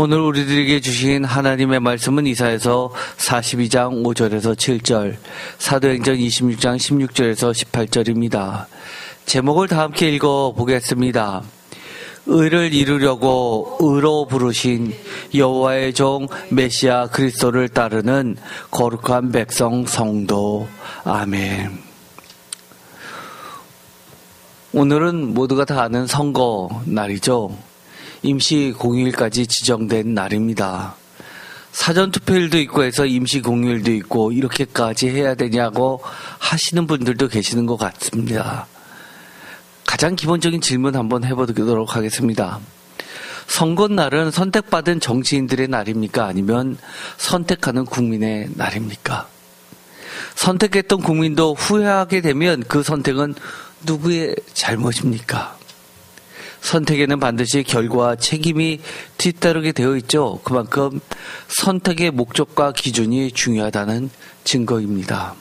오늘 우리들에게 주신 하나님의 말씀은 이사야서 42장 5절에서 7절, 사도행전 26장 16절에서 18절입니다. 제목을 다 함께 읽어보겠습니다. 의를 이루려고 의로 부르신 여호와의 종 메시아 그리스도를 따르는 거룩한 백성 성도. 아멘. 오늘은 모두가 다 아는 선거 날이죠. 임시 공휴일까지 지정된 날입니다. 사전투표일도 있고 해서 임시 공휴일도 있고 이렇게까지 해야 되냐고 하시는 분들도 계시는 것 같습니다. 가장 기본적인 질문 한번 해보도록 하겠습니다. 선거날은 선택받은 정치인들의 날입니까? 아니면 선택하는 국민의 날입니까? 선택했던 국민도 후회하게 되면 그 선택은 누구의 잘못입니까? 선택에는 반드시 결과와 책임이 뒤따르게 되어 있죠. 그만큼 선택의 목적과 기준이 중요하다는 증거입니다.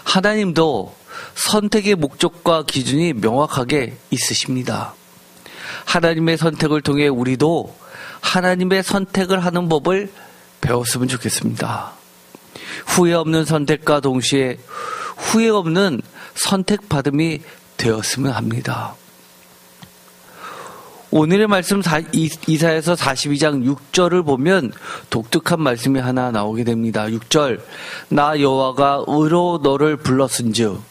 하나님도 선택의 목적과 기준이 명확하게 있으십니다. 하나님의 선택을 통해 우리도 하나님의 선택을 하는 법을 배웠으면 좋겠습니다. 후회 없는 선택과 동시에 후회 없는 선택받음이 되었으면 합니다. 오늘의 말씀 이사야서 42장 6절을 보면 독특한 말씀이 하나 나오게 됩니다. 6절, 나 여호와가 의로 너를 불렀은즉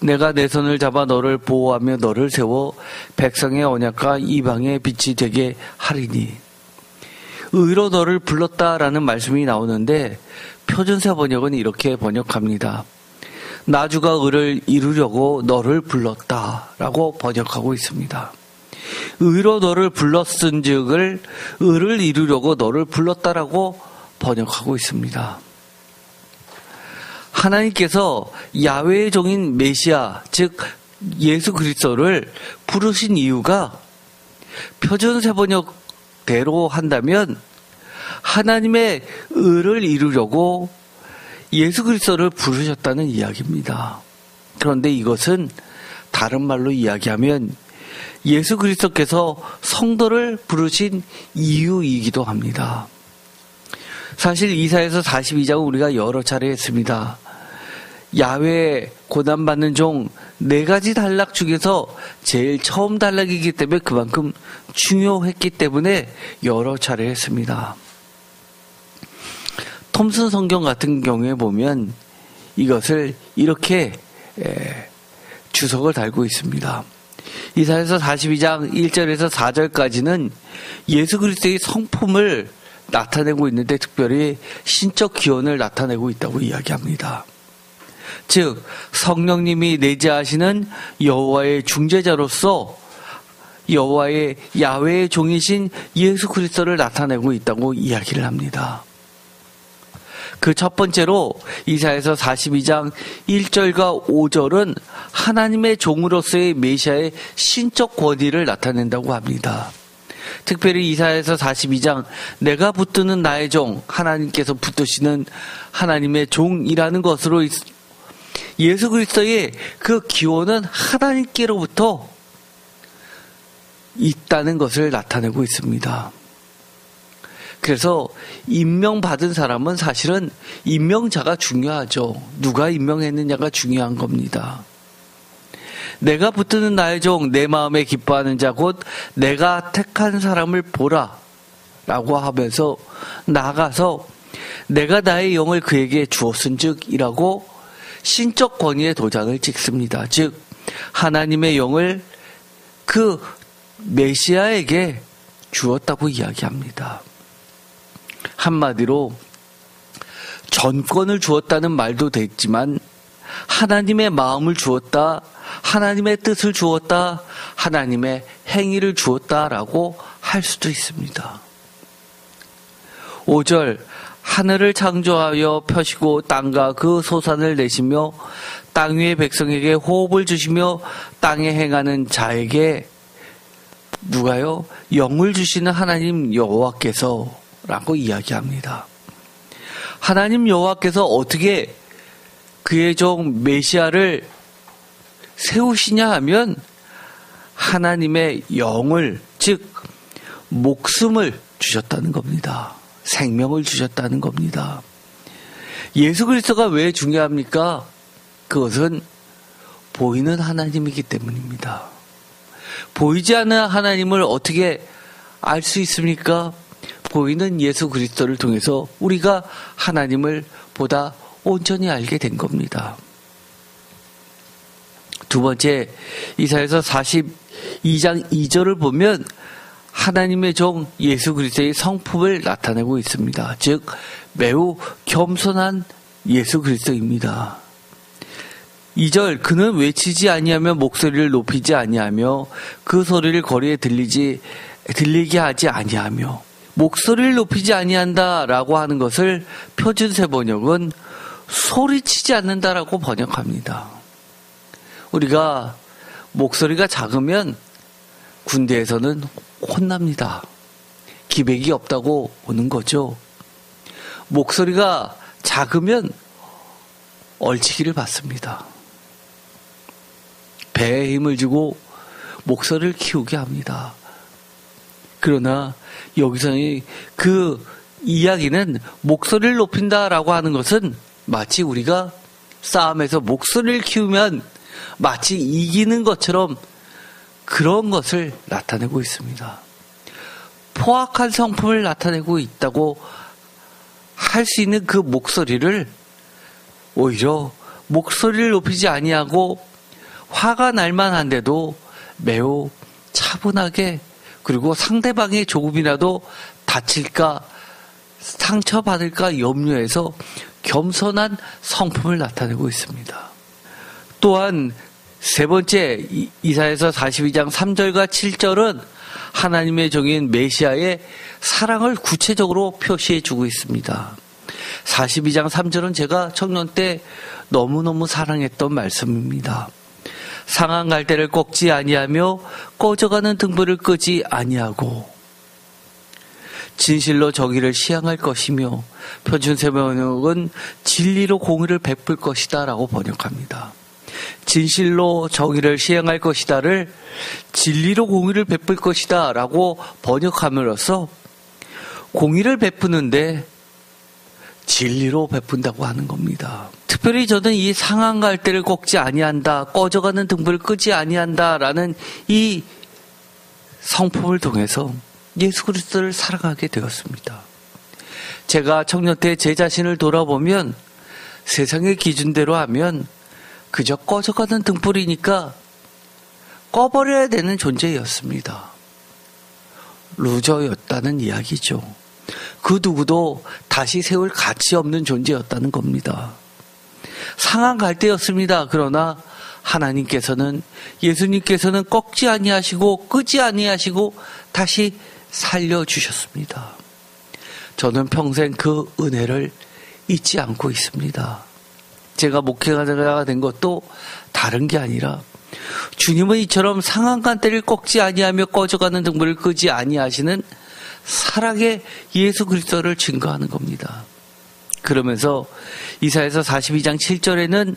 내가 내 손을 잡아 너를 보호하며 너를 세워 백성의 언약과 이방의 빛이 되게 하리니. 의로 너를 불렀다라는 말씀이 나오는데 표준세 번역은 이렇게 번역합니다. 나주가 의를 이루려고 너를 불렀다라고 번역하고 있습니다. 의로 너를 불렀은즉을 의를 이루려고 너를 불렀다라고 번역하고 있습니다. 하나님께서 야훼의 종인 메시아, 즉 예수 그리스도를 부르신 이유가 표준세 번역대로 한다면 하나님의 의를 이루려고 예수 그리스도를 부르셨다는 이야기입니다. 그런데 이것은 다른 말로 이야기하면 예수 그리스도께서 성도를 부르신 이유이기도 합니다. 사실 이사야서 42장은 우리가 여러 차례 했습니다. 야훼 고난받는 종 4가지 단락 중에서 제일 처음 단락이기 때문에 그만큼 중요했기 때문에 여러 차례 했습니다. 톰슨 성경 같은 경우에 보면 이것을 이렇게 주석을 달고 있습니다. 이사야서 42장 1절에서 4절까지는 예수 그리스도의 성품을 나타내고 있는데 특별히 신적 기원을 나타내고 있다고 이야기합니다. 즉 성령님이 내재하시는 여호와의 중재자로서 여호와의 야훼의 종이신 예수 그리스도를 나타내고 있다고 이야기를 합니다. 그 첫 번째로 이사야서 42장 1절과 5절은 하나님의 종으로서의 메시아의 신적 권위를 나타낸다고 합니다. 특별히 이사야서 42장 내가 붙드는 나의 종, 하나님께서 붙드시는 하나님의 종이라는 것으로 예수 그리스도의 그 기원은 하나님께로부터 있다는 것을 나타내고 있습니다. 그래서 임명받은 사람은 사실은 임명자가 중요하죠. 누가 임명했느냐가 중요한 겁니다. 내가 붙드는 나의 종, 내 마음에 기뻐하는 자 곧 내가 택한 사람을 보라 라고 하면서 나가서 내가 나의 영을 그에게 주었은즉 이라고 신적 권위의 도장을 찍습니다. 즉 하나님의 영을 그 메시아에게 주었다고 이야기합니다. 한마디로 전권을 주었다는 말도 됐지만 하나님의 마음을 주었다, 하나님의 뜻을 주었다, 하나님의 행위를 주었다라고 할 수도 있습니다. 5절 하늘을 창조하여 펴시고 땅과 그 소산을 내시며 땅 위의 백성에게 호흡을 주시며 땅에 행하는 자에게 누가요? 영을 주시는 하나님 여호와께서 라고 이야기합니다. 하나님 여호와께서 어떻게 그의 종 메시아를 세우시냐 하면 하나님의 영을, 즉 목숨을 주셨다는 겁니다. 생명을 주셨다는 겁니다. 예수 그리스도가 왜 중요합니까? 그것은 보이는 하나님이기 때문입니다. 보이지 않는 하나님을 어떻게 알 수 있습니까? 보이는 예수 그리스도를 통해서 우리가 하나님을 보다 온전히 알게 된 겁니다. 두 번째, 이사야서 42장 2절을 보면 하나님의 종 예수 그리스도의 성품을 나타내고 있습니다. 즉 매우 겸손한 예수 그리스도입니다. 2절, 그는 외치지 아니하며 목소리를 높이지 아니하며 그 소리를 거리에 들리게 하지 아니하며. 목소리를 높이지 아니한다라고 하는 것을 표준세 번역은 소리치지 않는다라고 번역합니다. 우리가 목소리가 작으면 군대에서는 혼납니다. 기백이 없다고 오는 거죠. 목소리가 작으면 얼치기를 받습니다. 배에 힘을 주고 목소리를 키우게 합니다. 그러나 여기서의 그 이야기는 목소리를 높인다라고 하는 것은 마치 우리가 싸움에서 목소리를 키우면 마치 이기는 것처럼 그런 것을 나타내고 있습니다. 포악한 성품을 나타내고 있다고 할 수 있는 그 목소리를 오히려 목소리를 높이지 아니하고 화가 날 만한데도 매우 차분하게, 그리고 상대방이 조금이라도 다칠까 상처받을까 염려해서 겸손한 성품을 나타내고 있습니다. 또한 세 번째, 이사야서 42장 3절과 7절은 하나님의 종인 메시아의 사랑을 구체적으로 표시해 주고 있습니다. 42장 3절은 제가 청년 때 너무너무 사랑했던 말씀입니다. 상한 갈대를 꺾지 아니하며 꺼져가는 등불을 끄지 아니하고 진실로 정의를 시행할 것이며, 표준세 번역은 진리로 공의를 베풀 것이다 라고 번역합니다. 진실로 정의를 시행할 것이다를 진리로 공의를 베풀 것이다 라고 번역함으로써 공의를 베푸는데 진리로 베푼다고 하는 겁니다. 특별히 저는 이 상한 갈대를 꺾지 아니한다, 꺼져가는 등불을 끄지 아니한다라는 이 성품을 통해서 예수 그리스도를 사랑하게 되었습니다. 제가 청년 때 제 자신을 돌아보면 세상의 기준대로 하면 그저 꺼져가는 등불이니까 꺼버려야 되는 존재였습니다. 루저였다는 이야기죠. 그 누구도 다시 세울 가치 없는 존재였다는 겁니다. 상한 갈대였습니다. 그러나 하나님께서는, 예수님께서는 꺾지 아니하시고 끄지 아니하시고 다시 살려주셨습니다. 저는 평생 그 은혜를 잊지 않고 있습니다. 제가 목회자가 된 것도 다른 게 아니라 주님은 이처럼 상한 갈대를 꺾지 아니하며 꺼져가는 등불을 끄지 아니하시는 사랑의 예수 그리스도를 증거하는 겁니다. 그러면서 이사야서 42장 7절에는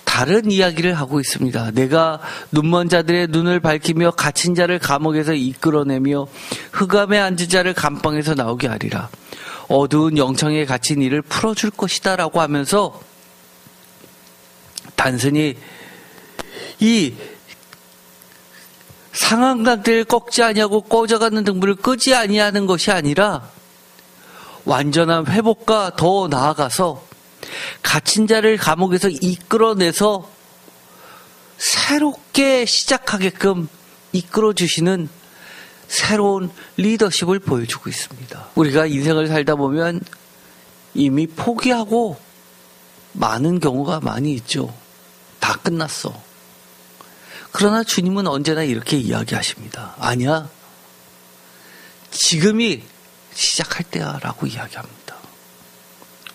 다른 이야기를 하고 있습니다. 내가 눈먼 자들의 눈을 밝히며 갇힌 자를 감옥에서 이끌어내며 흑암에 앉은 자를 감방에서 나오게 하리라. 어두운 영창에 갇힌 이를 풀어줄 것이다 라고 하면서 단순히 이 상한 갈대를 꺾지 아니하고 꺼져가는 등불을 끄지 아니하는 것이 아니라 완전한 회복과 더 나아가서 갇힌 자를 감옥에서 이끌어내서 새롭게 시작하게끔 이끌어주시는 새로운 리더십을 보여주고 있습니다. 우리가 인생을 살다 보면 이미 포기하고 많은 경우가 많이 있죠. 다 끝났어. 그러나 주님은 언제나 이렇게 이야기하십니다. 아니야, 지금이 시작할 때야 라고 이야기합니다.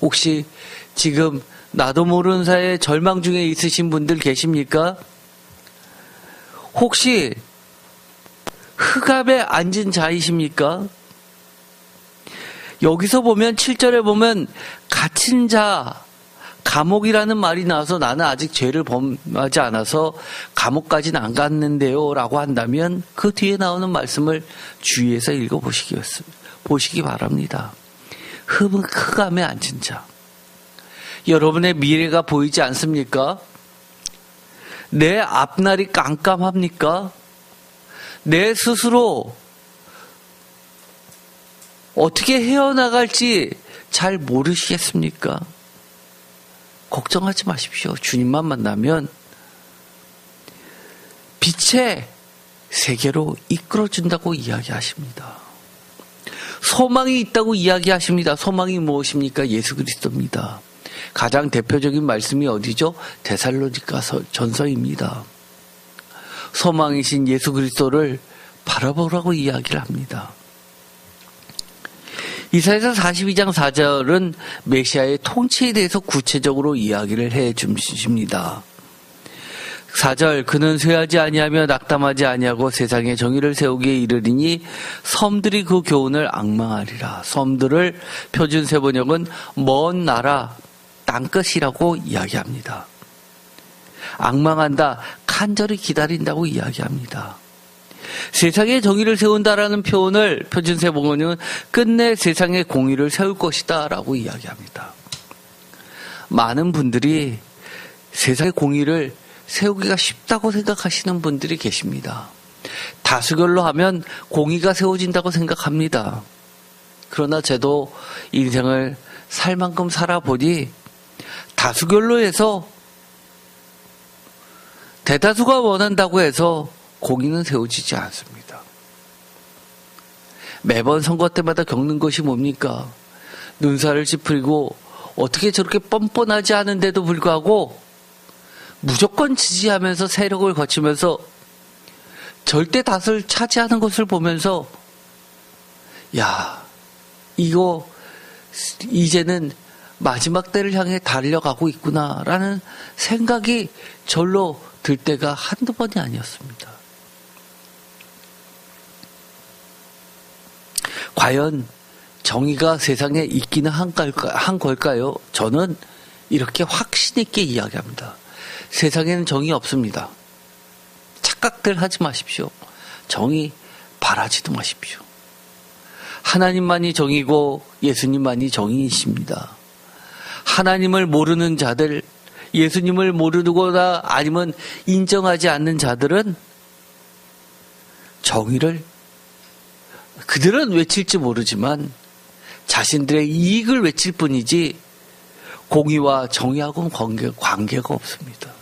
혹시 지금 나도 모르는 사이에 절망 중에 있으신 분들 계십니까? 혹시 흑암에 앉은 자이십니까? 여기서 보면 7절에 보면 갇힌 자, 감옥이라는 말이 나와서 나는 아직 죄를 범하지 않아서 감옥까지는 안 갔는데요 라고 한다면 그 뒤에 나오는 말씀을 주의해서 보시기 바랍니다. 흑암에 앉은 자. 여러분의 미래가 보이지 않습니까? 내 앞날이 깜깜합니까? 내 스스로 어떻게 헤어나갈지 잘 모르시겠습니까? 걱정하지 마십시오. 주님만 만나면 빛의 세계로 이끌어준다고 이야기하십니다. 소망이 있다고 이야기하십니다. 소망이 무엇입니까? 예수 그리스도입니다. 가장 대표적인 말씀이 어디죠? 데살로니가 전서입니다. 소망이신 예수 그리스도를 바라보라고 이야기를 합니다. 이사야서 42장 4절은 메시아의 통치에 대해서 구체적으로 이야기를 해 주십니다. 4절 그는 쇠하지 아니하며 낙담하지 아니하고 세상에 정의를 세우기에 이르리니 섬들이 그 교훈을 앙망하리라. 섬들을 표준세 번역은 먼 나라 땅끝이라고 이야기합니다. 앙망한다, 간절히 기다린다고 이야기합니다. 세상에 정의를 세운다라는 표현을 표준세 번역은 끝내 세상에 공의를 세울 것이다 라고 이야기합니다. 많은 분들이 세상의 공의를 세우기가 쉽다고 생각하시는 분들이 계십니다. 다수결로 하면 공의가 세워진다고 생각합니다. 그러나 저도 인생을 살 만큼 살아보니 다수결로 해서 대다수가 원한다고 해서 공의는 세워지지 않습니다. 매번 선거 때마다 겪는 것이 뭡니까? 눈살을 찌푸리고 어떻게 저렇게 뻔뻔하지 않은데도 불구하고 무조건 지지하면서 세력을 거치면서 절대 다수를 차지하는 것을 보면서 야, 이거 이제는 마지막 때를 향해 달려가고 있구나라는 생각이 절로 들 때가 한두 번이 아니었습니다. 과연 정의가 세상에 있기는 한 걸까요? 저는 이렇게 확신 있게 이야기합니다. 세상에는 정의 없습니다. 착각들 하지 마십시오. 정의 바라지도 마십시오. 하나님만이 정의고 예수님만이 정의이십니다. 하나님을 모르는 자들, 예수님을 모르거나 아니면 인정하지 않는 자들은 정의를 그들은 외칠지 모르지만 자신들의 이익을 외칠 뿐이지 공의와 정의하고는 관계가 없습니다.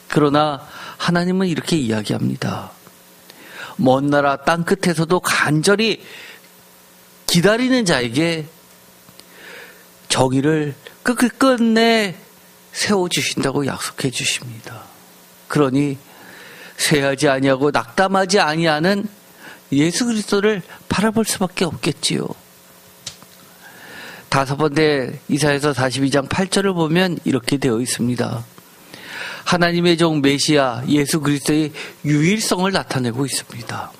그러나 하나님은 이렇게 이야기합니다. 먼 나라 땅끝에서도 간절히 기다리는 자에게 정의를 끝내 세워주신다고 약속해 주십니다. 그러니 쇠하지 아니하고 낙담하지 아니하는 예수 그리스도를 바라볼 수밖에 없겠지요. 다섯 번째 이사야서 42장 8절을 보면 이렇게 되어 있습니다. 하나님의 종 메시아 예수 그리스도의 유일성을 나타내고 있습니다.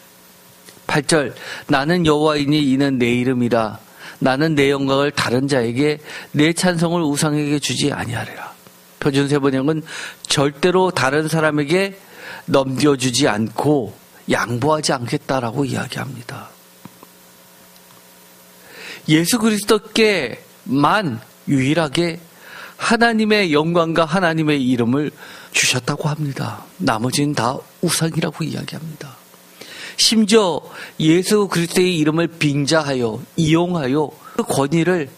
8절 나는 여호와이니 이는 내 이름이라 나는 내 영광을 다른 자에게 내 찬송을 우상에게 주지 아니하리라. 표준세 번역은 절대로 다른 사람에게 넘겨주지 않고 양보하지 않겠다라고 이야기합니다. 예수 그리스도께만 유일하게 하나님의 영광과 하나님의 이름을 주셨다고 합니다. 나머지는 다 우상이라고 이야기합니다. 심지어 예수 그리스도의 이름을 빙자하여 이용하여 그 권위를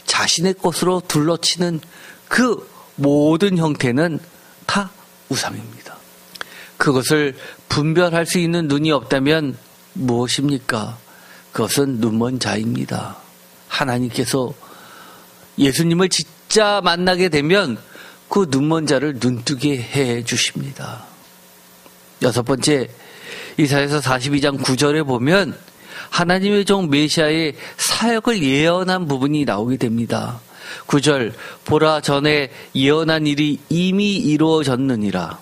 자신의 것으로 둘러치는 그 모든 형태는 다 우상입니다. 그것을 분별할 수 있는 눈이 없다면 무엇입니까? 그것은 눈먼 자입니다. 하나님께서 예수님을 진짜 만나게 되면 그 눈먼 자를 눈뜨게 해 주십니다. 여섯 번째, 이사야서 42장 9절에 보면 하나님의 종 메시아의 사역을 예언한 부분이 나오게 됩니다. 9절, 보라 전에 예언한 일이 이미 이루어졌느니라.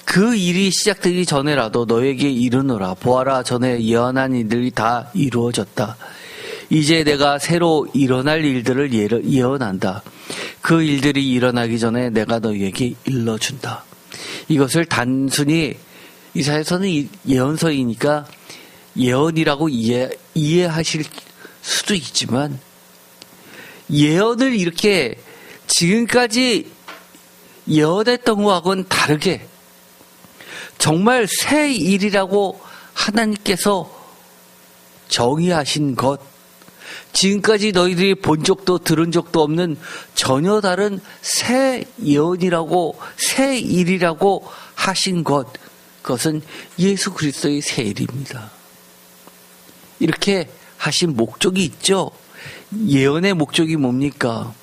그 일이 시작되기 전에라도 너에게 이르노라. 보아라 전에 예언한 일들이 다 이루어졌다. 이제 내가 새로 일어날 일들을 예언한다. 그 일들이 일어나기 전에 내가 너희에게 일러준다. 이것을 단순히 이사야서는 예언서이니까 예언이라고 이해하실 수도 있지만, 예언을 이렇게 지금까지 예언했던 것하고는 다르게 정말 새 일이라고 하나님께서 정의하신 것, 지금까지 너희들이 본 적도 들은 적도 없는 전혀 다른 새 예언이라고, 새 일이라고 하신 것, 그것은 예수 그리스도의 새 일입니다. 이렇게 하신 목적이 있죠. 예언의 목적이 뭡니까?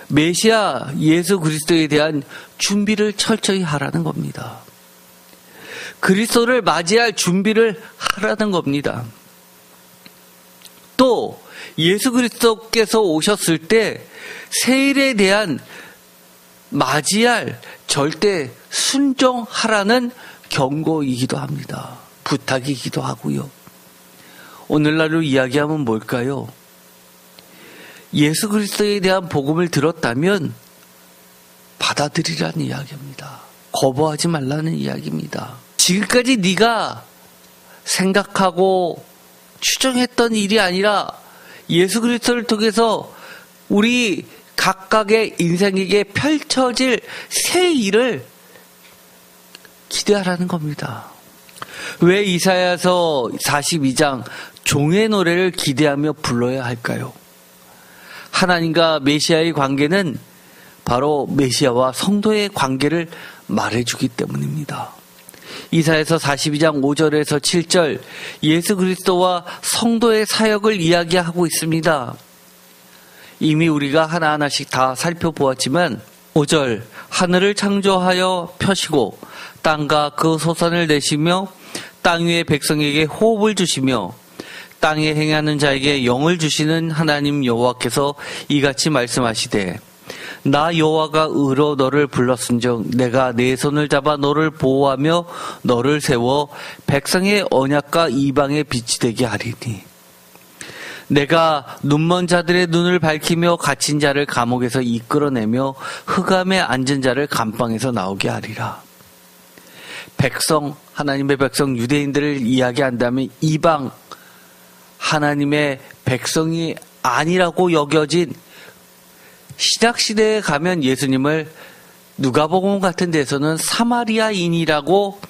메시아 예수 그리스도에 대한 준비를 철저히 하라는 겁니다. 그리스도를 맞이할 준비를 하라는 겁니다. 또 예수 그리스도께서 오셨을 때 새 일에 대한 맞이할 절대 순종하라는 경고이기도 합니다. 부탁이기도 하고요. 오늘날로 이야기하면 뭘까요? 예수 그리스도에 대한 복음을 들었다면 받아들이라는 이야기입니다. 거부하지 말라는 이야기입니다. 지금까지 네가 생각하고 추정했던 일이 아니라 예수 그리스도를 통해서 우리 각각의 인생에게 펼쳐질 새 일을 기대하라는 겁니다. 왜 이사야서 42장 종의 노래를 기대하며 불러야 할까요? 하나님과 메시아의 관계는 바로 메시아와 성도의 관계를 말해주기 때문입니다. 이사야서 42장 5절에서 7절 예수 그리스도와 성도의 사역을 이야기하고 있습니다. 이미 우리가 하나하나씩 다 살펴보았지만 5절 하늘을 창조하여 펴시고 땅과 그 소산을 내시며 땅 위의 백성에게 호흡을 주시며 땅에 행하는 자에게 영을 주시는 하나님 여호와께서 이같이 말씀하시되 나 여호와가 의로 너를 불렀은즉 내가 내 손을 잡아 너를 보호하며 너를 세워 백성의 언약과 이방의 빛이 되게 하리니 내가 눈먼 자들의 눈을 밝히며 갇힌 자를 감옥에서 이끌어내며 흑암에 앉은 자를 감방에서 나오게 하리라. 백성, 하나님의 백성 유대인들을 이야기한다면 이방 하나님의 백성이 아니라고 여겨진 신약시대에 가면 예수님을 누가복음 같은 데서는 사마리아인이라고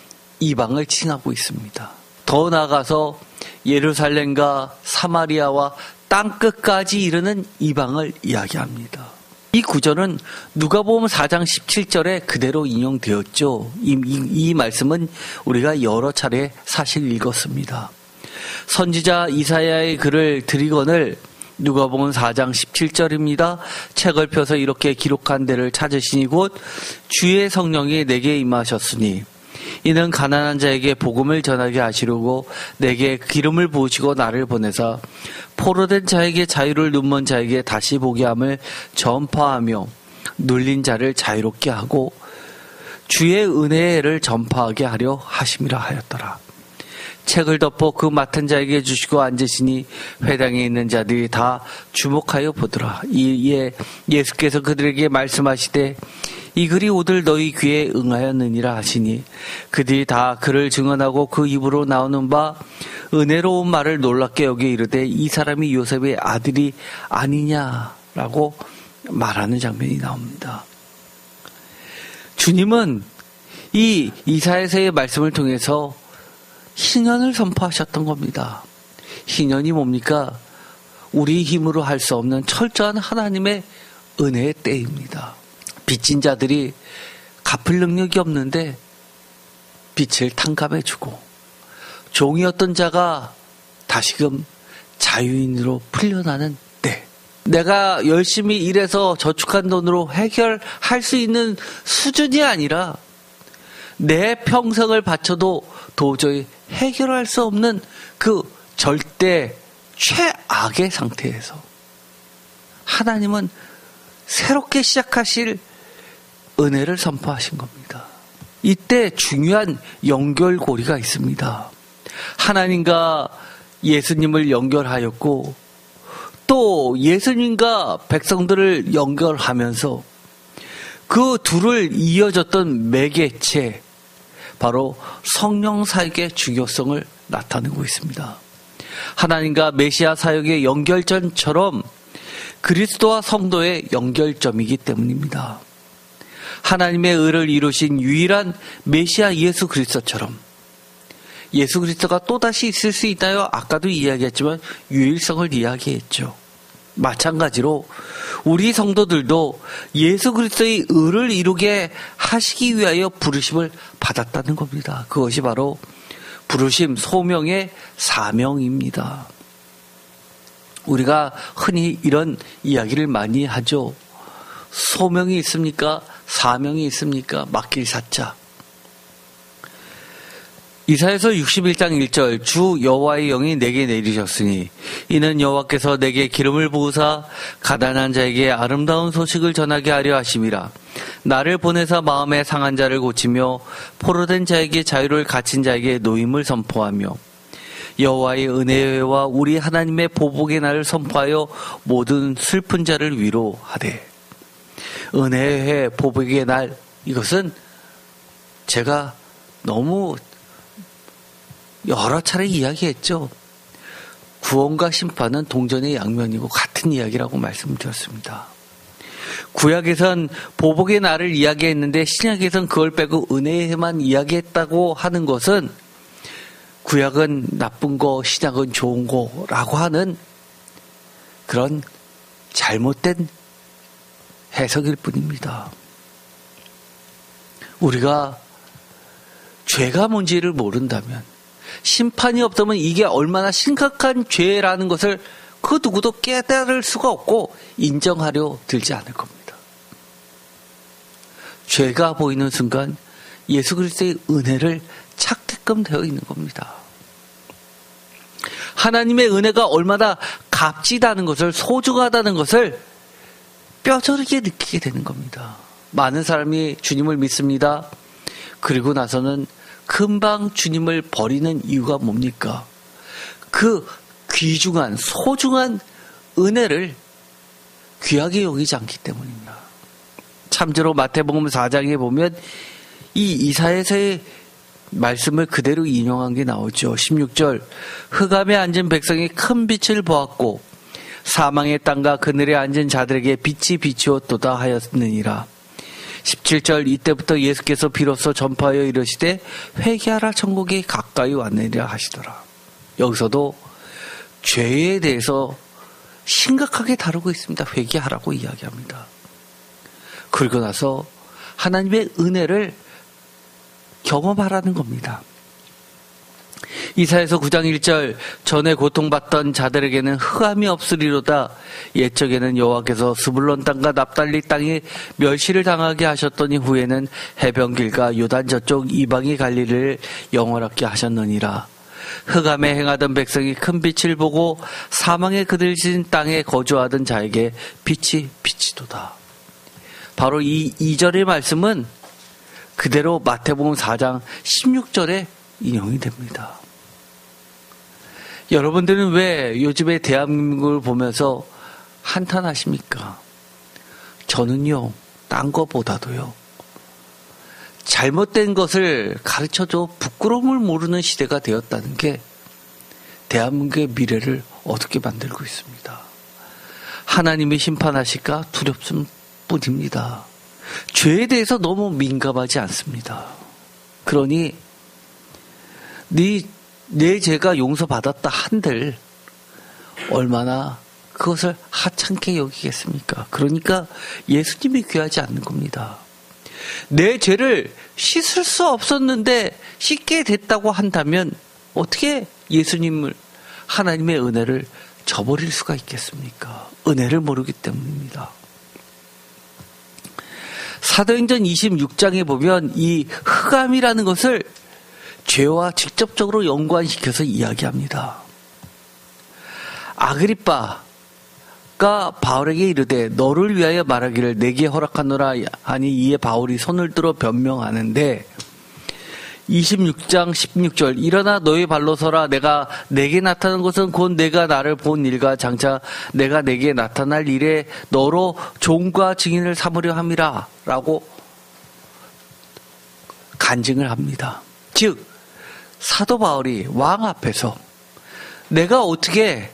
이방을 칭하고 있습니다. 더 나아가서 예루살렘과 사마리아와 땅끝까지 이르는 이방을 이야기합니다. 이 구절은 누가복음 4장 17절에 그대로 인용되었죠. 이 말씀은 우리가 여러 차례 사실 읽었습니다. 선지자 이사야의 글을 드리거늘 누가복음 4장 17절입니다. 책을 펴서 이렇게 기록한 데를 찾으시니 곧 주의 성령이 내게 임하셨으니 이는 가난한 자에게 복음을 전하게 하시려고 내게 기름을 부으시고 나를 보내사 포로된 자에게 자유를 눈먼 자에게 다시 보게 함을 전파하며 눌린 자를 자유롭게 하고 주의 은혜를 전파하게 하려 하심이라 하였더라. 책을 덮어 그 맡은 자에게 주시고 앉으시니 회당에 있는 자들이 다 주목하여 보더라. 이에 예수께서 그들에게 말씀하시되 이 글이 오늘 너희 귀에 응하였느니라 하시니 그들이 다 그를 증언하고 그 입으로 나오는 바 은혜로운 말을 놀랍게 여겨 이르되 이 사람이 요셉의 아들이 아니냐라고 말하는 장면이 나옵니다. 주님은 이 이사야서의 말씀을 통해서 희년을 선포하셨던 겁니다. 희년이 뭡니까? 우리 힘으로 할 수 없는 철저한 하나님의 은혜의 때입니다. 빚진 자들이 갚을 능력이 없는데 빚을 탕감해주고 종이었던 자가 다시금 자유인으로 풀려나는 때, 내가 열심히 일해서 저축한 돈으로 해결할 수 있는 수준이 아니라 내 평생을 바쳐도 도저히 해결할 수 없는 그 절대 최악의 상태에서 하나님은 새롭게 시작하실 은혜를 선포하신 겁니다. 이때 중요한 연결고리가 있습니다. 하나님과 예수님을 연결하였고 또 예수님과 백성들을 연결하면서 그 둘을 이어졌던 매개체, 바로 성령 사역의 중요성을 나타내고 있습니다. 하나님과 메시아 사역의 연결점처럼 그리스도와 성도의 연결점이기 때문입니다. 하나님의 의를 이루신 유일한 메시아 예수 그리스도처럼 예수 그리스도가 또다시 있을 수 있나요? 아까도 이야기했지만 유일성을 이야기했죠. 마찬가지로 우리 성도들도 예수 그리스도의 의를 이루게 하시기 위하여 부르심을 받았다는 겁니다. 그것이 바로 부르심, 소명의 사명입니다. 우리가 흔히 이런 이야기를 많이 하죠. 소명이 있습니까? 사명이 있습니까? 맡길 사자. 이사야서 61장 1절 주 여호와의 영이 내게 내리셨으니 이는 여호와께서 내게 기름을 부으사 가난한 자에게 아름다운 소식을 전하게 하려 하심이라. 나를 보내사 마음에 상한 자를 고치며 포로된 자에게 자유를 갇힌 자에게 노임을 선포하며 여호와의 은혜와 우리 하나님의 보복의 날을 선포하여 모든 슬픈 자를 위로하되. 은혜의 보복의 날, 이것은 제가 너무 여러 차례 이야기했죠. 구원과 심판은 동전의 양면이고 같은 이야기라고 말씀드렸습니다. 구약에선 보복의 날을 이야기했는데 신약에선 그걸 빼고 은혜에만 이야기했다고 하는 것은 구약은 나쁜 거, 신약은 좋은 거라고 하는 그런 잘못된 해석일 뿐입니다. 우리가 죄가 뭔지를 모른다면, 심판이 없다면 이게 얼마나 심각한 죄라는 것을 그 누구도 깨달을 수가 없고 인정하려 들지 않을 겁니다. 죄가 보이는 순간 예수 그리스도의 은혜를 찾게끔 되어 있는 겁니다. 하나님의 은혜가 얼마나 값지다는 것을, 소중하다는 것을 뼈저리게 느끼게 되는 겁니다. 많은 사람이 주님을 믿습니다. 그리고 나서는 금방 주님을 버리는 이유가 뭡니까? 그 귀중한, 소중한 은혜를 귀하게 여기지 않기 때문입니다. 참조로 마태복음 4장에 보면 이 이사야서의 말씀을 그대로 인용한 게 나오죠. 16절 흑암에 앉은 백성이 큰 빛을 보았고 사망의 땅과 그늘에 앉은 자들에게 빛이 비추었도다 하였느니라. 17절 이때부터 예수께서 비로소 전파하여 이르시되 회개하라 천국이 가까이 왔느니라 하시더라. 여기서도 죄에 대해서 심각하게 다루고 있습니다. 회개하라고 이야기합니다. 그러고 나서 하나님의 은혜를 경험하라는 겁니다. 이사야서 9장 1절 전에 고통받던 자들에게는 흑암이 없으리로다. 옛적에는 여호와께서 스불론 땅과 납달리 땅에 멸시를 당하게 하셨더니 후에는 해변길과 요단 저쪽 이방의 갈릴리를 영원하게 하셨느니라. 흑암에 행하던 백성이 큰 빛을 보고 사망에 그들진 땅에 거주하던 자에게 빛이 비치도다. 바로 이 2절의 말씀은 그대로 마태복음 4장 16절에 인용이 됩니다. 여러분들은 왜 요즘에 대한민국을 보면서 한탄하십니까? 저는요, 딴 것보다도요, 잘못된 것을 가르쳐줘 부끄러움을 모르는 시대가 되었다는 게 대한민국의 미래를 어둡게 만들고 있습니다. 하나님이 심판하실까 두렵을 뿐입니다. 죄에 대해서 너무 민감하지 않습니다. 그러니 내 죄가 용서받았다 한들 얼마나 그것을 하찮게 여기겠습니까? 그러니까 예수님이 귀하지 않는 겁니다. 내 죄를 씻을 수 없었는데 씻게 됐다고 한다면 어떻게 예수님을, 하나님의 은혜를 저버릴 수가 있겠습니까? 은혜를 모르기 때문입니다. 사도행전 26장에 보면 이 흑암이라는 것을 죄와 직접적으로 연관시켜서 이야기합니다. 아그리빠가 바울에게 이르되 너를 위하여 말하기를 내게 허락하노라 하니 이에 바울이 손을 들어 변명하는데 26장 16절 일어나 너의 발로 서라. 내가 내게 나타난 것은 곧 내가 나를 본 일과 장차 내가 내게 나타날 일에 너로 종과 증인을 삼으려 함이라 라고 간증을 합니다. 즉 사도 바울이 왕 앞에서 내가 어떻게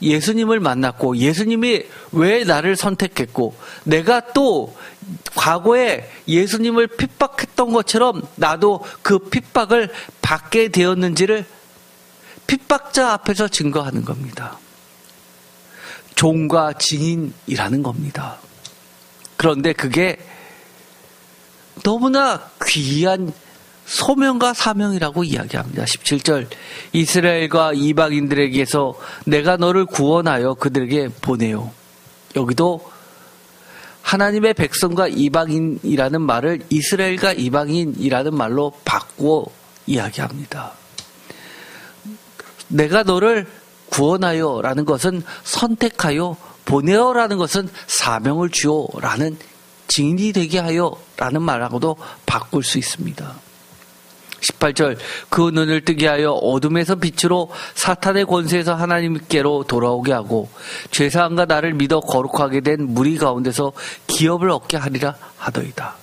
예수님을 만났고 예수님이 왜 나를 선택했고 내가 또 과거에 예수님을 핍박했던 것처럼 나도 그 핍박을 받게 되었는지를 핍박자 앞에서 증거하는 겁니다. 종과 증인이라는 겁니다. 그런데 그게 너무나 귀한 소명과 사명이라고 이야기합니다. 17절 이스라엘과 이방인들에게서 내가 너를 구원하여 그들에게 보내요. 여기도 하나님의 백성과 이방인이라는 말을 이스라엘과 이방인이라는 말로 바꾸어 이야기합니다. 내가 너를 구원하여 라는 것은 선택하여, 보내어 라는 것은 사명을 주어 라는, 증인이 되게 하여 라는 말하고도 바꿀 수 있습니다. 18절 그 눈을 뜨게 하여 어둠에서 빛으로 사탄의 권세에서 하나님께로 돌아오게 하고 죄사함과 나를 믿어 거룩하게 된 무리 가운데서 기업을 얻게 하리라 하더이다.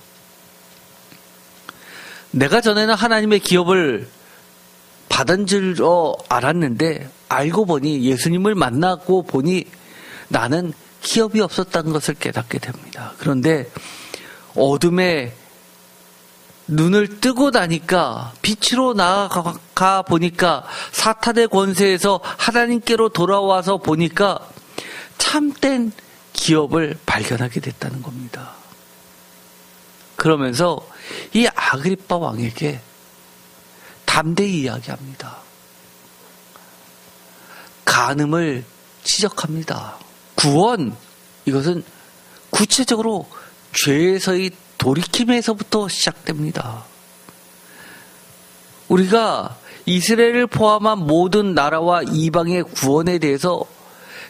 내가 전에는 하나님의 기업을 받은 줄 알았는데 알고 보니, 예수님을 만나고 보니 나는 기업이 없었다는 것을 깨닫게 됩니다. 그런데 어둠에 눈을 뜨고 나니까, 빛으로 나아가 보니까, 사탄의 권세에서 하나님께로 돌아와서 보니까 참된 기업을 발견하게 됐다는 겁니다. 그러면서 이 아그리빠 왕에게 담대히 이야기합니다. 간음을 지적합니다. 구원, 이것은 구체적으로 죄에서의 돌이킴에서부터 시작됩니다. 우리가 이스라엘을 포함한 모든 나라와 이방의 구원에 대해서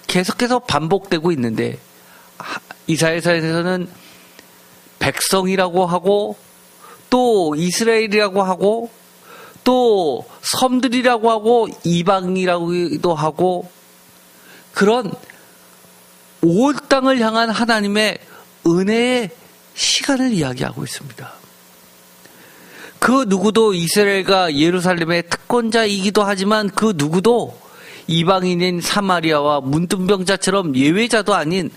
계속해서 반복되고 있는데, 이사야서에서는 백성이라고 하고 또 이스라엘이라고 하고 또 섬들이라고 하고 이방이라고도 하고, 그런 온 땅을 향한 하나님의 은혜의 시간을 이야기하고 있습니다. 그 누구도 이스라엘과 예루살렘의 특권자이기도 하지만 그 누구도 이방인인 사마리아와 문둥병자처럼 예외자도 아닌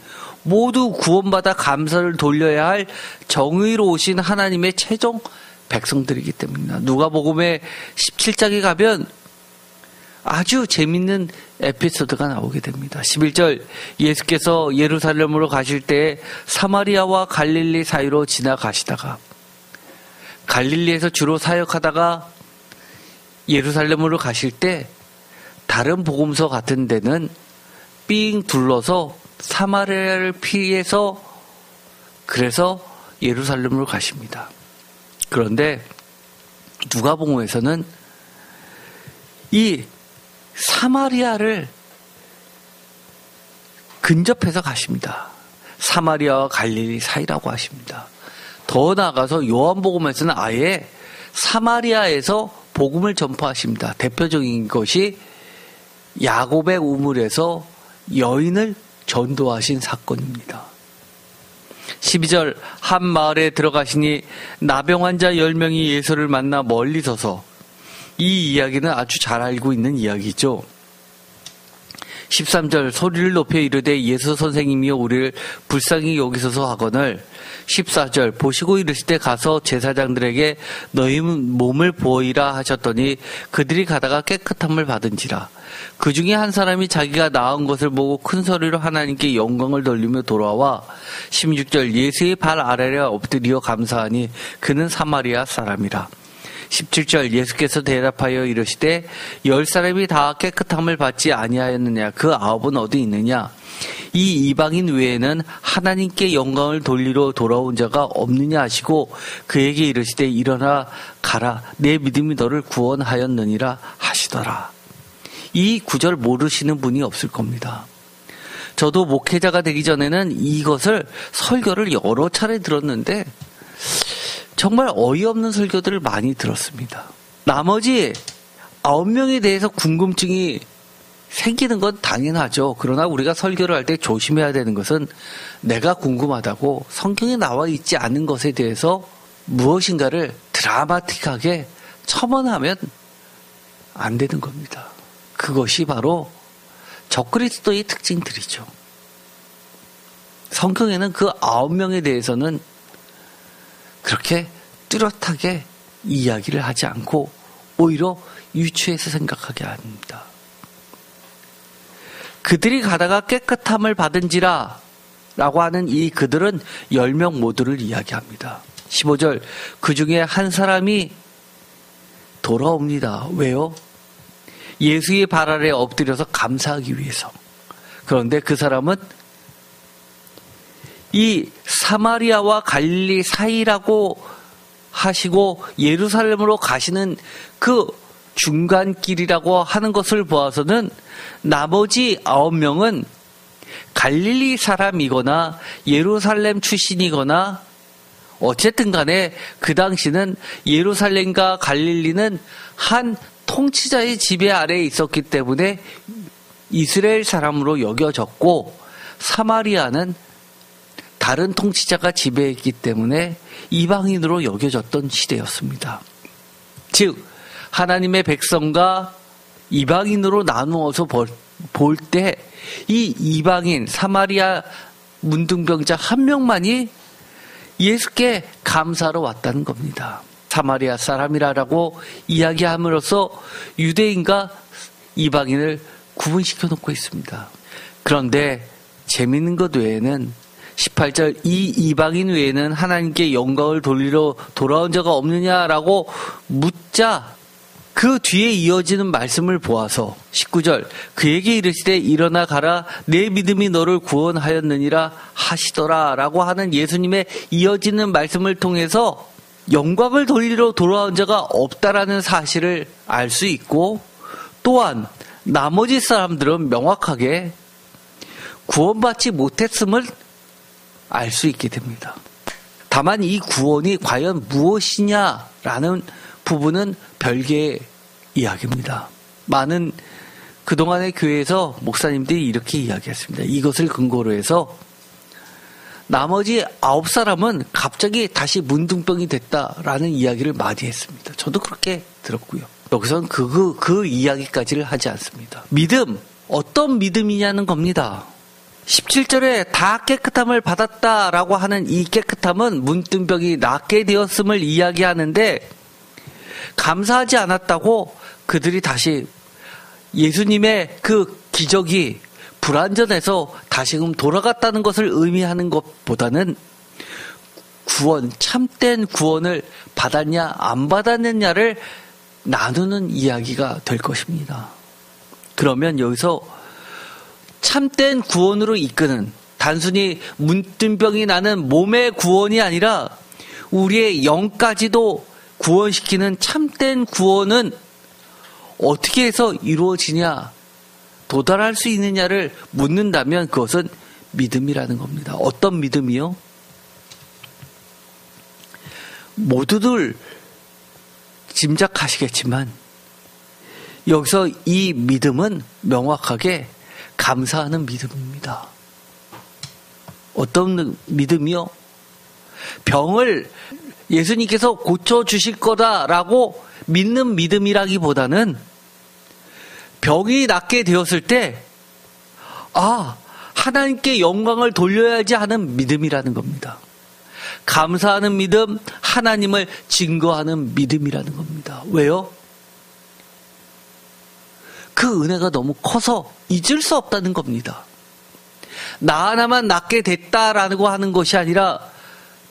모두 구원받아 감사를 돌려야 할 정의로우신 하나님의 최종 백성들이기 때문입니다. 누가복음의 17장에 가면 아주 재밌는 에피소드가 나오게 됩니다. 11절 예수께서 예루살렘으로 가실 때 사마리아와 갈릴리 사이로 지나가시다가, 갈릴리에서 주로 사역하다가 예루살렘으로 가실 때 다른 복음서 같은 데는 삥 둘러서 사마리아를 피해서 그래서 예루살렘으로 가십니다. 그런데 누가복음에서는 이 사마리아를 근접해서 가십니다. 사마리아와 갈릴리 사이라고 하십니다. 더 나아가서 요한복음에서는 아예 사마리아에서 복음을 전파하십니다. 대표적인 것이 야곱의 우물에서 여인을 전도하신 사건입니다. 12절 한 마을에 들어가시니 나병 환자 10명이 예수를 만나 멀리 서서, 이 이야기는 아주 잘 알고 있는 이야기죠. 13절 소리를 높여 이르되 예수 선생님이여 우리를 불쌍히 여기소서 하거늘, 14절 보시고 이르실 때 가서 제사장들에게 너희 몸을 보이라 하셨더니 그들이 가다가 깨끗함을 받은지라. 그 중에 한 사람이 자기가 나은 것을 보고 큰 소리로 하나님께 영광을 돌리며 돌아와 16절 예수의 발 아래에 엎드려 감사하니 그는 사마리아 사람이라. 17절 예수께서 대답하여 이르시되 10사람이 다 깨끗함을 받지 아니하였느냐? 그 9은 어디 있느냐? 이 이방인 외에는 하나님께 영광을 돌리러 돌아온 자가 없느냐 하시고 그에게 이르시되 일어나 가라, 내 믿음이 너를 구원하였느니라 하시더라. 이 구절 모르시는 분이 없을 겁니다. 저도 목회자가 되기 전에는 이것을 설교를 여러 차례 들었는데 정말 어이없는 설교들을 많이 들었습니다. 나머지 9명에 대해서 궁금증이 생기는 건 당연하죠. 그러나 우리가 설교를 할 때 조심해야 되는 것은 내가 궁금하다고 성경에 나와 있지 않은 것에 대해서 무엇인가를 드라마틱하게 첨언하면 안 되는 겁니다. 그것이 바로 적그리스도의 특징들이죠. 성경에는 그 9명에 대해서는 그렇게 뚜렷하게 이야기를 하지 않고 오히려 유추해서 생각하게 합니다. 그들이 가다가 깨끗함을 받은지라 라고 하는 이 그들은 10명 모두를 이야기합니다. 15절, 그 중에 한 사람이 돌아옵니다. 왜요? 예수의 발 아래 엎드려서 감사하기 위해서. 그런데 그 사람은 이 사마리아와 갈릴리 사이라고 하시고 예루살렘으로 가시는 그 중간길이라고 하는 것을 보아서는 나머지 9명은 갈릴리 사람이거나 예루살렘 출신이거나 어쨌든 간에 그 당시는 예루살렘과 갈릴리는 한 통치자의 지배 아래에 있었기 때문에 이스라엘 사람으로 여겨졌고 사마리아는 다른 통치자가 지배했기 때문에 이방인으로 여겨졌던 시대였습니다. 즉 하나님의 백성과 이방인으로 나누어서 볼 때 이 이방인 사마리아 문둥병자 한 명만이 예수께 감사로 왔다는 겁니다. 사마리아 사람이라고 이야기함으로써 유대인과 이방인을 구분시켜 놓고 있습니다. 그런데 재미있는 것 외에는 18절 이 이방인 외에는 하나님께 영광을 돌리러 돌아온 자가 없느냐라고 묻자 그 뒤에 이어지는 말씀을 보아서 19절 그에게 이르시되 일어나 가라 내 믿음이 너를 구원하였느니라 하시더라 라고 하는 예수님의 이어지는 말씀을 통해서 영광을 돌리러 돌아온 자가 없다라는 사실을 알 수 있고 또한 나머지 사람들은 명확하게 구원받지 못했음을 알 수 있게 됩니다. 다만 이 구원이 과연 무엇이냐라는 부분은 별개의 이야기입니다. 많은 그동안의 교회에서 목사님들이 이렇게 이야기했습니다. 이것을 근거로 해서 나머지 9사람은 갑자기 다시 문둥병이 됐다라는 이야기를 많이 했습니다. 저도 그렇게 들었고요. 여기서는 그 이야기까지를 하지 않습니다. 믿음, 어떤 믿음이냐는 겁니다. 17절에 다 깨끗함을 받았다라고 하는 이 깨끗함은 문둥병이 낫게 되었음을 이야기하는데 감사하지 않았다고 그들이 다시 예수님의 그 기적이 불완전해서 다시금 돌아갔다는 것을 의미하는 것보다는 구원, 참된 구원을 받았냐 안 받았느냐를 나누는 이야기가 될 것입니다. 그러면 여기서 참된 구원으로 이끄는 단순히 문둥병이 나는 몸의 구원이 아니라 우리의 영까지도 구원시키는 참된 구원은 어떻게 해서 이루어지냐, 도달할 수 있느냐를 묻는다면 그것은 믿음이라는 겁니다. 어떤 믿음이요? 모두들 짐작하시겠지만 여기서 이 믿음은 명확하게 감사하는 믿음입니다. 어떤 믿음이요? 병을 예수님께서 고쳐주실 거다라고 믿는 믿음이라기보다는 병이 낫게 되었을 때 하나님께 영광을 돌려야지 하는 믿음이라는 겁니다. 감사하는 믿음, 하나님을 증거하는 믿음이라는 겁니다. 왜요? 그 은혜가 너무 커서 잊을 수 없다는 겁니다. 나 하나만 낫게 됐다라고 하는 것이 아니라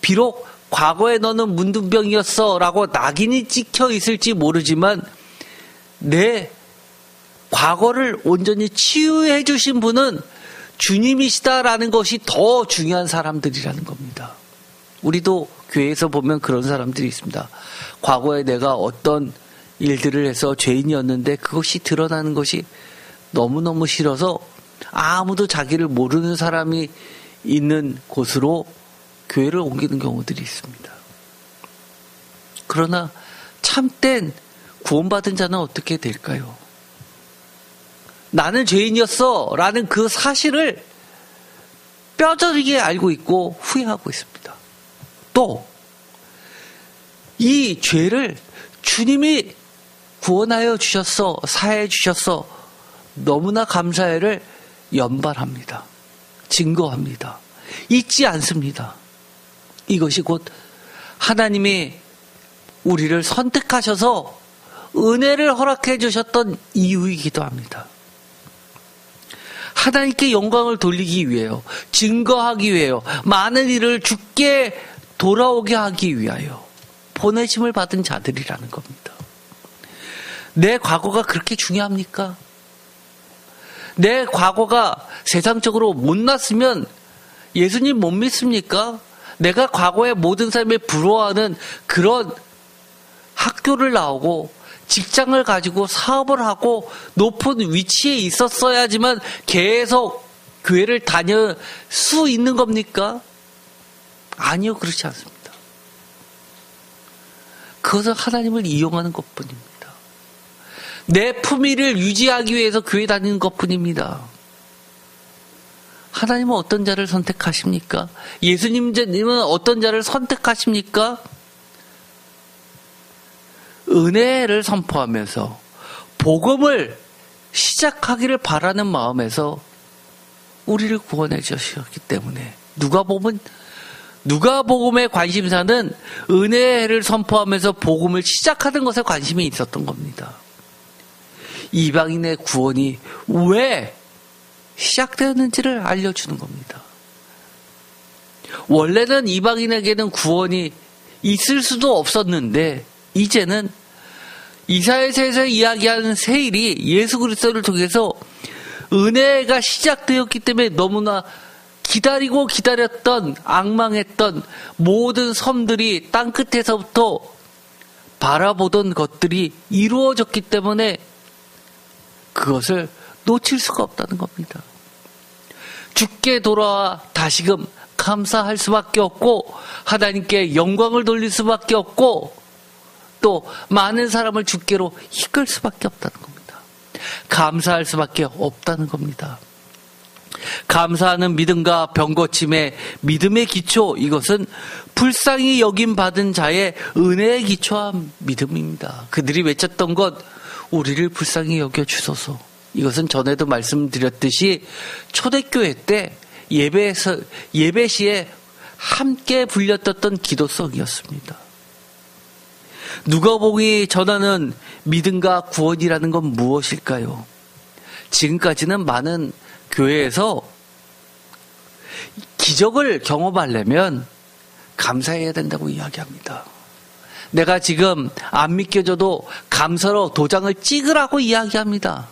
비록 과거에 너는 문둥병이었어 라고 낙인이 찍혀 있을지 모르지만 내 과거를 온전히 치유해 주신 분은 주님이시다라는 것이 더 중요한 사람들이라는 겁니다. 우리도 교회에서 보면 그런 사람들이 있습니다. 과거에 내가 어떤 일들을 해서 죄인이었는데 그것이 드러나는 것이 너무너무 싫어서 아무도 자기를 모르는 사람이 있는 곳으로 교회를 옮기는 경우들이 있습니다. 그러나 참된 구원받은 자는 어떻게 될까요? 나는 죄인이었어 라는 그 사실을 뼈저리게 알고 있고 후회하고 있습니다. 또 이 죄를 주님이 구원하여 주셨어, 사해 주셨어, 너무나 감사해를 연발합니다. 증거합니다. 잊지 않습니다. 이것이 곧 하나님이 우리를 선택하셔서 은혜를 허락해 주셨던 이유이기도 합니다. 하나님께 영광을 돌리기 위해요. 증거하기 위해요. 많은 일을 주께 돌아오게 하기 위하여 보내심을 받은 자들이라는 겁니다. 내 과거가 그렇게 중요합니까? 내 과거가 세상적으로 못났으면 예수님 못 믿습니까? 내가 과거의 모든 삶에 부러워하는 그런 학교를 나오고 직장을 가지고 사업을 하고 높은 위치에 있었어야지만 계속 교회를 다닐 수 있는 겁니까? 아니요, 그렇지 않습니다. 그것은 하나님을 이용하는 것뿐입니다. 내 품위를 유지하기 위해서 교회 다니는 것뿐입니다. 하나님은 어떤 자를 선택하십니까? 예수님은 어떤 자를 선택하십니까? 은혜를 선포하면서 복음을 시작하기를 바라는 마음에서 우리를 구원해 주셨기 때문에 누가복음의 관심사는 은혜를 선포하면서 복음을 시작하는 것에 관심이 있었던 겁니다. 이방인의 구원이 왜 시작되었는지를 알려주는 겁니다. 원래는 이방인에게는 구원이 있을 수도 없었는데 이제는 이사야서에서 이야기하는 세일이 예수 그리스도를 통해서 은혜가 시작되었기 때문에 너무나 기다리고 기다렸던 악망했던 모든 섬들이 땅끝에서부터 바라보던 것들이 이루어졌기 때문에 그것을 놓칠 수가 없다는 겁니다. 주께 돌아와 다시금 감사할 수밖에 없고 하나님께 영광을 돌릴 수밖에 없고 또 많은 사람을 주께로 이끌 수밖에 없다는 겁니다. 감사할 수밖에 없다는 겁니다. 감사하는 믿음과 병고침의 믿음의 기초, 이것은 불쌍히 여김 받은 자의 은혜에 기초한 믿음입니다. 그들이 외쳤던 것, 우리를 불쌍히 여겨주소서. 이것은 전에도 말씀드렸듯이 초대교회 때 예배 시에 함께 불렸던 기도성이었습니다. 누가복음이 전하는 믿음과 구원이라는 건 무엇일까요? 지금까지는 많은 교회에서 기적을 경험하려면 감사해야 된다고 이야기합니다. 내가 지금 안 믿겨져도 감사로 도장을 찍으라고 이야기합니다.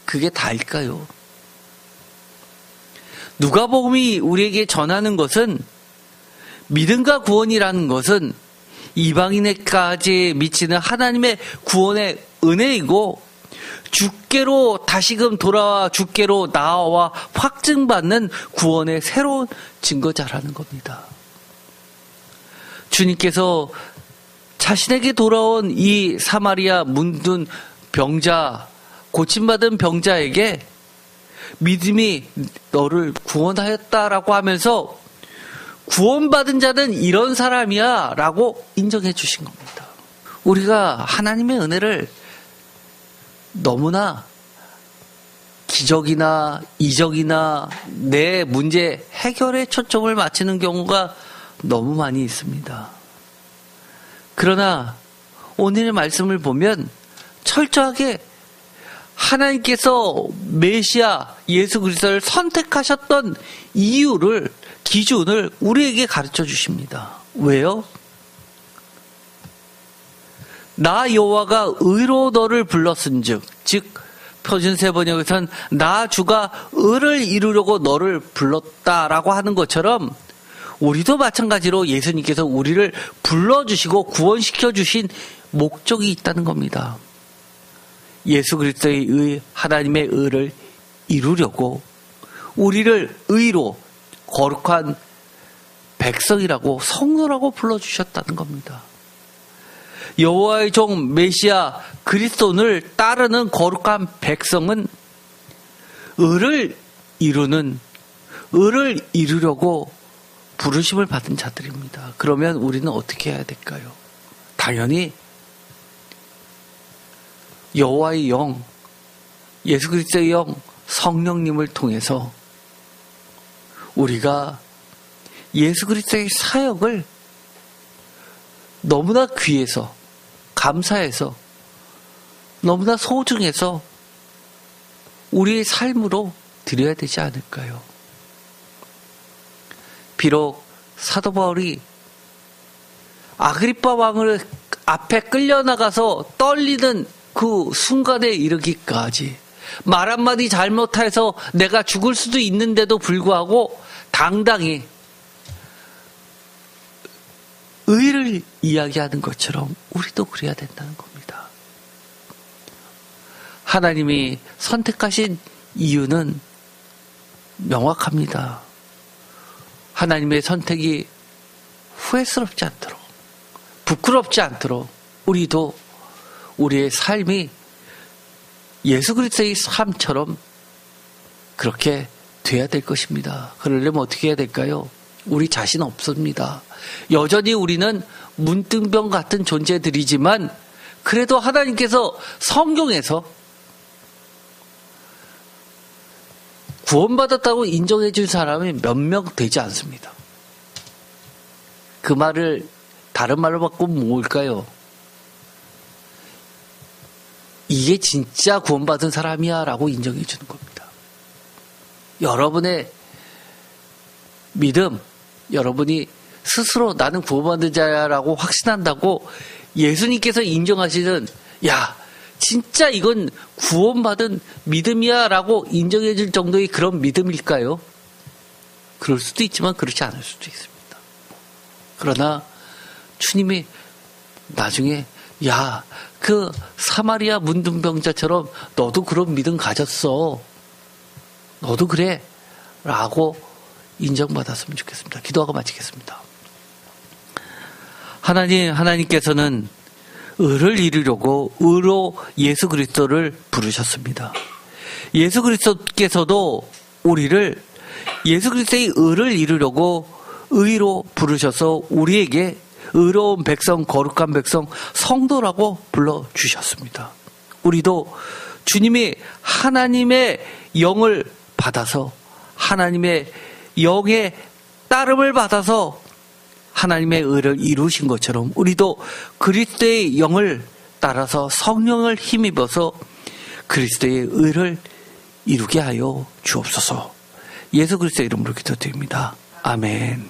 그게 다일까요? 누가복음이 우리에게 전하는 것은 믿음과 구원이라는 것은 이방인에까지 미치는 하나님의 구원의 은혜이고 주께로 다시금 돌아와 주께로 나와 확증받는 구원의 새로운 증거자라는 겁니다. 주님께서 자신에게 돌아온 이 사마리아 문둥 병자, 고침받은 병자에게 믿음이 너를 구원하였다라고 하면서 구원받은 자는 이런 사람이야 라고 인정해 주신 겁니다. 우리가 하나님의 은혜를 너무나 기적이나 이적이나 내 문제 해결에 초점을 맞추는 경우가 너무 많이 있습니다. 그러나 오늘의 말씀을 보면 철저하게 하나님께서 메시아 예수 그리스도를 선택하셨던 이유를, 기준을 우리에게 가르쳐 주십니다. 왜요? 나 여호와가 의로 너를 불렀은즉, 즉 표준세 번역에서는 나 주가 의를 이루려고 너를 불렀다라고 하는 것처럼 우리도 마찬가지로 예수님께서 우리를 불러주시고 구원시켜 주신 목적이 있다는 겁니다. 예수 그리스도의 의, 하나님의 의를 이루려고 우리를 의로 거룩한 백성이라고 성도라고 불러주셨다는 겁니다. 여호와의 종 메시아 그리스도를 따르는 거룩한 백성은 의를 이루려고 부르심을 받은 자들입니다. 그러면 우리는 어떻게 해야 될까요? 당연히 여호와의 영, 예수 그리스도의 영, 성령님을 통해서 우리가 예수 그리스도의 사역을 너무나 귀해서, 감사해서, 너무나 소중해서 우리의 삶으로 드려야 되지 않을까요? 비록 사도 바울이 아그리빠 왕을 앞에 끌려나가서 떨리는 그 순간에 이르기까지 말 한마디 잘못해서 내가 죽을 수도 있는데도 불구하고 당당히 의를 이야기하는 것처럼 우리도 그래야 된다는 겁니다. 하나님이 선택하신 이유는 명확합니다. 하나님의 선택이 후회스럽지 않도록, 부끄럽지 않도록 우리도 우리의 삶이 예수 그리스도의 삶처럼 그렇게 돼야 될 것입니다. 그러려면 어떻게 해야 될까요? 우리 자신 없습니다. 여전히 우리는 문둥병 같은 존재들이지만 그래도 하나님께서 성경에서 구원받았다고 인정해 줄 사람이 몇 명 되지 않습니다. 그 말을 다른 말로 바꾸면 뭘까요? 이게 진짜 구원받은 사람이야 라고 인정해 주는 겁니다. 여러분의 믿음, 여러분이 스스로 나는 구원받은 자야라고 확신한다고 예수님께서 인정하시는 야 진짜 이건 구원받은 믿음이야 라고 인정해 줄 정도의 그런 믿음일까요? 그럴 수도 있지만 그렇지 않을 수도 있습니다. 그러나 주님이 나중에 야 그 사마리아 문둥병자처럼 너도 그런 믿음 가졌어. 너도 그래 라고 인정받았으면 좋겠습니다. 기도하고 마치겠습니다. 하나님께서는 의를 이루려고 의로 예수 그리스도를 부르셨습니다. 예수 그리스도께서도 우리를 예수 그리스도의 의를 이루려고 의로 부르셔서 우리에게 의로운 백성, 거룩한 백성, 성도라고 불러주셨습니다. 우리도 주님이 하나님의 영을 받아서 하나님의 영의 따름을 받아서 하나님의 의를 이루신 것처럼 우리도 그리스도의 영을 따라서 성령을 힘입어서 그리스도의 의를 이루게 하여 주옵소서. 예수 그리스도의 이름으로 기도드립니다. 아멘.